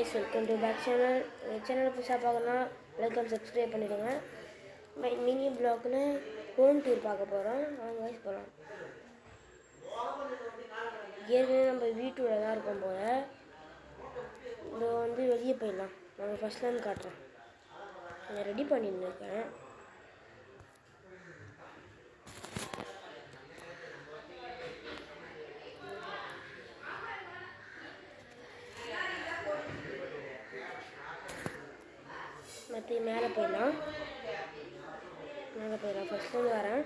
guys, welcome to back channel. Channel புதுசாக பார்க்கணும்னா like and subscribe பண்ணிடுங்க. மினி பிளாக்ல ஹோம் டூர் பார்க்க போகிறோம். வாங்க guys போகலாம். ஏற்கனவே நம்ம வீட்டோட தான் இருக்கோம் போல். இப்போ வந்து வெளியே போயிடலாம். நான் ஃபஸ்ட்லேருந்து காட்டுறேன். நான் ரெடி பண்ணிட்டு இருக்கேன். மற்ற மேலே போயிடலாம். ஃபஸ்ட்டு வரேன்.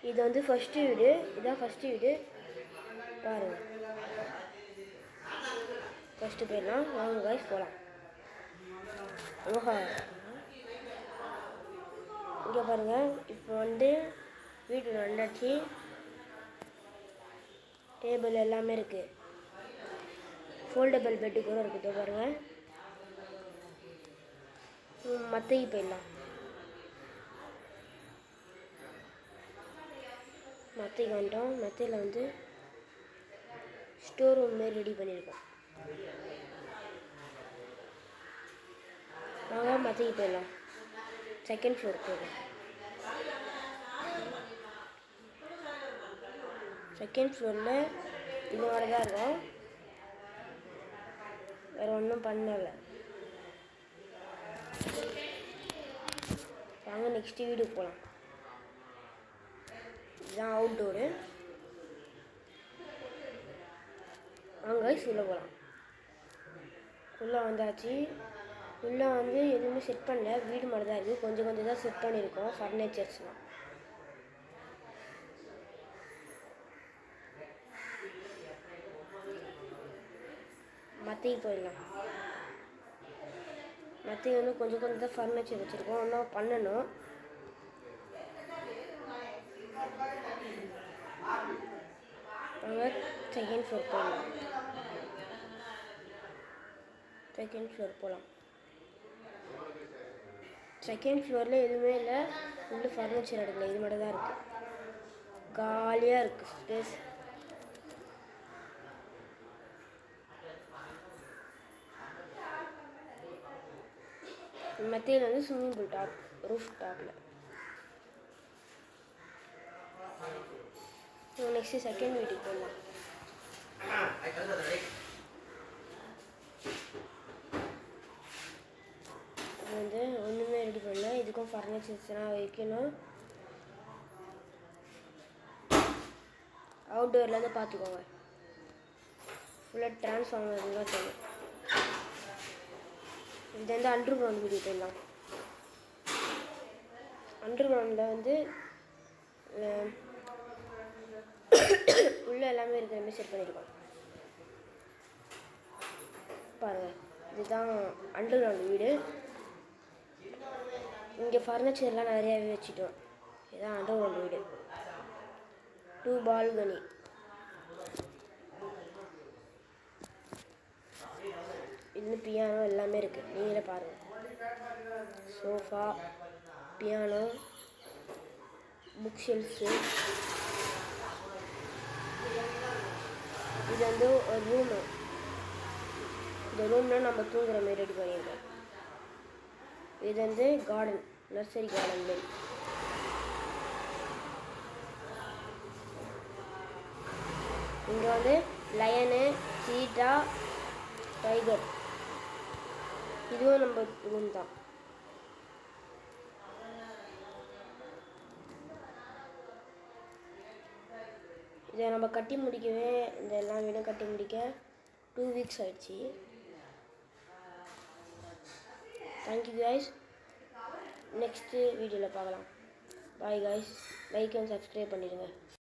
இது வந்து ஃபஸ்ட்டு வீடு. இதுதான் ஃபஸ்ட்டு வீடு பாருங்கள். ஃபஸ்ட்டு போயிடலாம். வாங்க காய்ஸ் போகலாம். ஓஹா, இங்கே பாருங்கள். இப்போ வந்து வீட்டு வந்தாச்சு. டேபிள் எல்லாமே இருக்குது. ஃபோல்டபிள் பெட்டு கூட இருக்குது பாருங்கள். மத்தைக்கு போயிடலாம். மத்தைக்கு வந்துட்டோம். மத்தையில் வந்து ஸ்டோர் ரூம் மாரி ரெடி பண்ணியிருக்கோம். வாங்க மத்தைக்கு போயிடலாம். செகண்ட் ஃப்ளோர் போயிடலாம். செகண்ட் ஃப்ளோரில் இது மாதிரி தான் இருக்கும். வேறு ஒன்றும் பண்ணலை. வாங்க நெக்ஸ்ட்டு வீட்டுக்கு போகலாம். இதுதான் அவுட்டோரு. வாங்க உள்ளே போகலாம். உள்ளே வந்தாச்சு. உள்ளே வந்து எதுவுமே செட் பண்ணல. வீடு மாதிரி தான் இருக்குது. கொஞ்சம் கொஞ்சம் தான் செட் பண்ணியிருக்கோம் ஃபர்னிச்சர்ஸ்லாம். மத்தைக்கு போயிடலாம். மத்தைக்கு வந்து கொஞ்சம் கொஞ்சம் தான் ஃபர்னிச்சர் வச்சுருக்கோம். இன்னும் பண்ணணும். அங்கே செகண்ட் ஃப்ளோர் போகலாம். செகண்ட் ஃப்ளோர் போகலாம். செகண்ட் ஃப்ளோரில் எதுவுமே இல்லை. உள்ள ஃபர்னிச்சர் எடுக்கல. இது மட்டும் தான் இருக்குது. காலியாக இருக்குது ஸ்பேஸ். மத்தியில் வந்து ஸ்விம்மிங் பூல் டாப், ரூஃப் டாப்பில். நெக்ஸ்ட்டு செகண்ட் வீட்டுக்கு போடலாம். இது வந்து ஒன்றுமே ரெடி பண்ணல. இதுக்கும் ஃபர்னிச்சர்ஸ்லாம் வைக்கணும். அவுட்டோர்லேருந்து பார்த்துக்கோங்க. ஃபுல்லாக ட்ரான்ஸ்ஃபார்மர் தான் தெரியும். இது வந்து அண்டர் கிரவுண்ட் வீடியோ போயிடலாம். அண்டர் கிரவுண்டில் வந்து உள்ளே எல்லாமே இருக்கிற மாதிரி செட் பண்ணியிருக்கோம் பாருங்கள். இதுதான் அண்டர் கிரவுண்ட் வீடு. இங்கே ஃபர்னிச்சர்லாம் நிறையாவே வச்சுட்டோம். இதுதான் அண்டர் கிரவுண்ட் வீடு. 2 பால்கனி. இது பியானோ எல்லாமே இருக்குது. நீங்களே பாருங்கள். Sofa, piano, book shelves. இது வந்து ஒரு ரூமு. இந்த ரூமில் நம்ம தூங்குற மாரி ரெடி பண்ணியிருக்கோம். இது வந்து கார்டன், நர்சரி கார்டன் மாரி. இங்கே வந்து லயனு, சீட்டா, டைகர். இதுவும் நம்ம ரூம் தான். இதை நம்ம கட்டி முடிக்கவே, இந்த எல்லா வீடும் கட்டி முடிக்க 2 வீக்ஸ் ஆயிடுச்சு. Thank you guys. நெக்ஸ்ட்டு வீடியோவில் பார்க்கலாம். Bye guys. Like and subscribe பண்ணிடுங்க.